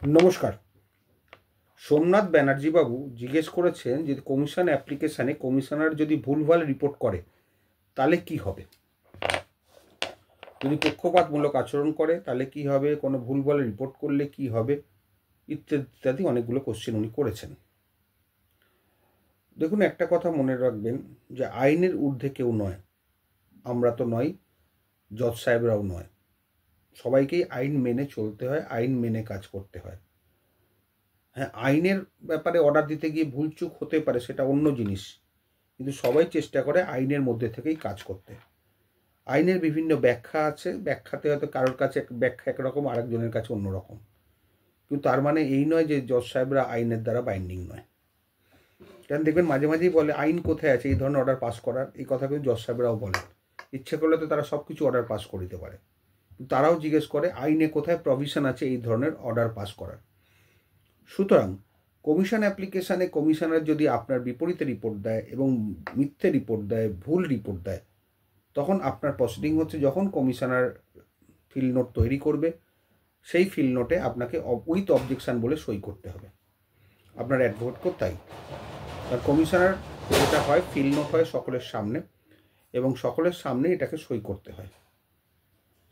নমস্কার। সোমনাথ ব্যানার্জি বাবু জিজ্ঞেস করেছেন যে কমিশন অ্যাপ্লিকেশানে কমিশনার যদি ভুলভাল রিপোর্ট করে তাহলে কি হবে, যদি পক্ষপাতমূলক আচরণ করে তাহলে কি হবে, কোনো ভুলভাল রিপোর্ট করলে কি হবে, ইত্যাদি ইত্যাদি অনেকগুলো কোশ্চেন উনি করেছেন। দেখুন, একটা কথা মনে রাখবেন যে আইনের ঊর্ধ্বে কেউ নয়, আমরা তো নয়, জজ সাহেবরাও নয়। সবাইকেই আইন মেনে চলতে হয়, আইন মেনে কাজ করতে হয়। হ্যাঁ, আইনের ব্যাপারে অর্ডার দিতে গিয়ে ভুলচুক হতে পারে, সেটা অন্য জিনিস, কিন্তু সবাই চেষ্টা করে আইনের মধ্যে থেকেই কাজ করতে। আইনের বিভিন্ন ব্যাখ্যা আছে, ব্যাখ্যাতে হয়তো কারোর কাছে ব্যাখ্যা একরকম, আরেকজনের কাছে অন্যরকম, কিন্তু তার মানে এই নয় যে জজ সাহেবরা আইনের দ্বারা বাইন্ডিং নয়। কারণ দেখবেন মাঝে মাঝেই বলে আইন কোথায় আছে এই ধরনের অর্ডার পাস করার, এই কথা কিন্তু জজ সাহেবরাও বলেন। ইচ্ছে করলে তো তারা সব কিছু অর্ডার পাস করে দিতে পারে, তারাও জিজ্ঞেস করে আইনে কোথায় প্রভিশন আছে এই ধরনের অর্ডার পাস করার। সুতরাং কমিশন অ্যাপ্লিকেশানে কমিশনার যদি আপনার বিপরীতে রিপোর্ট দেয় এবং মিথ্যে রিপোর্ট দেয়, ভুল রিপোর্ট দেয়, তখন আপনার প্রসিডিং হচ্ছে যখন কমিশনার ফিল্ড নোট তৈরি করবে, সেই ফিল্ড নোটে আপনাকে উইথ অবজেকশান বলে সই করতে হবে। আপনার অ্যাডভোকেটকেও তাই। আর কমিশনার যেটা হয়, ফিল্ড নোট হয় সকলের সামনে, এবং সকলের সামনে এটাকে সই করতে হয়।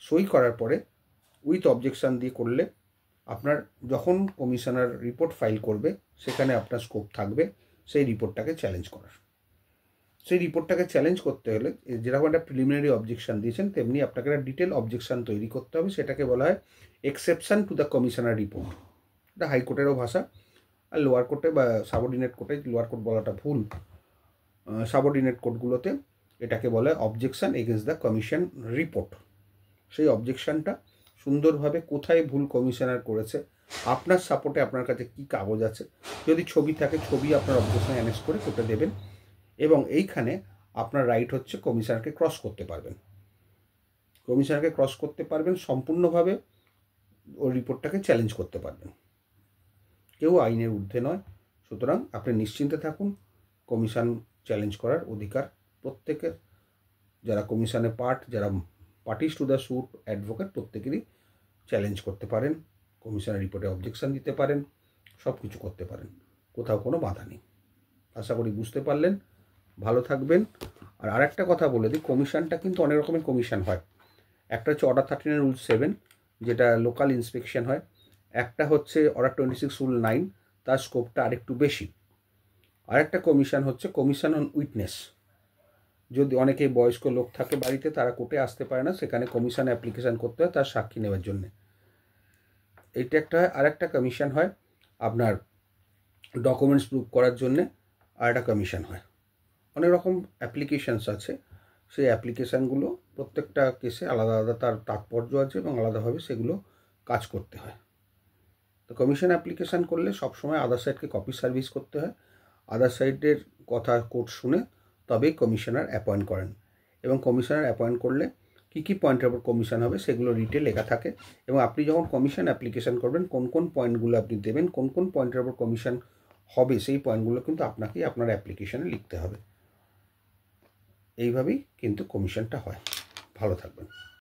সই করার পরে উইথ অবজেকশান দিয়ে করলে আপনার যখন কমিশনার রিপোর্ট ফাইল করবে সেখানে আপনার স্কোপ থাকবে সেই রিপোর্টটাকে চ্যালেঞ্জ করার। সেই রিপোর্টটাকে চ্যালেঞ্জ করতে হলে যেরকম একটা প্রিলিমিনারি অবজেকশন দিয়েছেন, তেমনি আপনাকে একটা ডিটেল অবজেকশন তৈরি করতে হবে। সেটাকে বলা হয় exception to the commissioner report. এটা হাইকোর্টেরও ভাষা, আর লোয়ার কোর্টে বা সাবঅর্ডিনেট কোর্টে, লোয়ার কোর্ট বলাটা ভুল, সাবঅর্ডিনেট কোর্টগুলোতে এটাকে বলা হয় objection against the commission report. সেই অবজেকশনটা সুন্দরভাবে কোথায় ভুল কমিশনার করেছে, আপনার সাপোর্টে আপনার কাছে কী কাগজ আছে, যদি ছবি থাকে ছবি আপনার অবজেকশন অ্যানেক্স করে কোর্টে দেবেন, এবং এইখানে আপনার রাইট হচ্ছে কমিশনারকে ক্রস করতে পারবেন। কমিশনারকে ক্রস করতে পারবেন সম্পূর্ণভাবে, ওই রিপোর্টটাকে চ্যালেঞ্জ করতে পারবেন। কেউ আইনের ঊর্ধ্বে নয়, সুতরাং আপনি নিশ্চিন্তে থাকুন। কমিশন চ্যালেঞ্জ করার অধিকার প্রত্যেকের, যারা কমিশনে যারা parties to the suit, advocate, প্রত্যেকেরই চ্যালেঞ্জ করতে পারেন, কমিশনের রিপোর্টে অবজেকশন দিতে পারেন, সব কিছু করতে পারেন, কোথাও কোনো বাধা নেই। আশা করি বুঝতে পারলেন। ভালো থাকবেন। আর আরেকটা কথা বলে দিই, কমিশনটা কিন্তু অনেক রকমের কমিশন হয়। একটা হচ্ছে অর্ডার 39 রুল 7, যেটা লোকাল ইন্সপেকশন হয়। একটা হচ্ছে অর্ডার 26 রুল 9, তার স্কোপটা আরেকটু বেশি। আরেকটা কমিশন হচ্ছে কমিশন অন উইটনেস। যদি অনেকে বয়স্ক লোক থাকে বাড়িতে, তারা কোর্টে আসতে পারে না, সেখানে কমিশন অ্যাপ্লিকেশান করতে হয় তার সাক্ষী নেওয়ার জন্যে। এইটা একটা হয়। আরেকটা কমিশন হয় আপনার ডকুমেন্টস প্রুভ করার জন্যে, আরেকটা কমিশন হয়। অনেক রকম অ্যাপ্লিকেশানস আছে, সেই অ্যাপ্লিকেশানগুলো প্রত্যেকটা কেসে আলাদা আলাদা তার তাৎপর্য আছে এবং আলাদাভাবে সেগুলো কাজ করতে হয়। তো কমিশন অ্যাপ্লিকেশান করলে সবসময় আদার সাইডকে কপি সার্ভিস করতে হয়। আদার সাইডের কথা কোর্ট শুনে তবেই কমিশনার অ্যাপয়েন্ট করেন, এবং কমিশনার অ্যাপয়েন্ট করলে কী কী পয়েন্টের উপর কমিশন হবে সেগুলো ডিটেল লেখা থাকে। এবং আপনি যখন কমিশন অ্যাপ্লিকেশান করবেন, কোন কোন পয়েন্টগুলো আপনি দেবেন, কোন কোন পয়েন্টের উপর কমিশন হবে, সেই পয়েন্টগুলো কিন্তু আপনাকেই আপনার অ্যাপ্লিকেশানে লিখতে হবে। এইভাবেই কিন্তু কমিশনটা হয়। ভালো থাকবেন।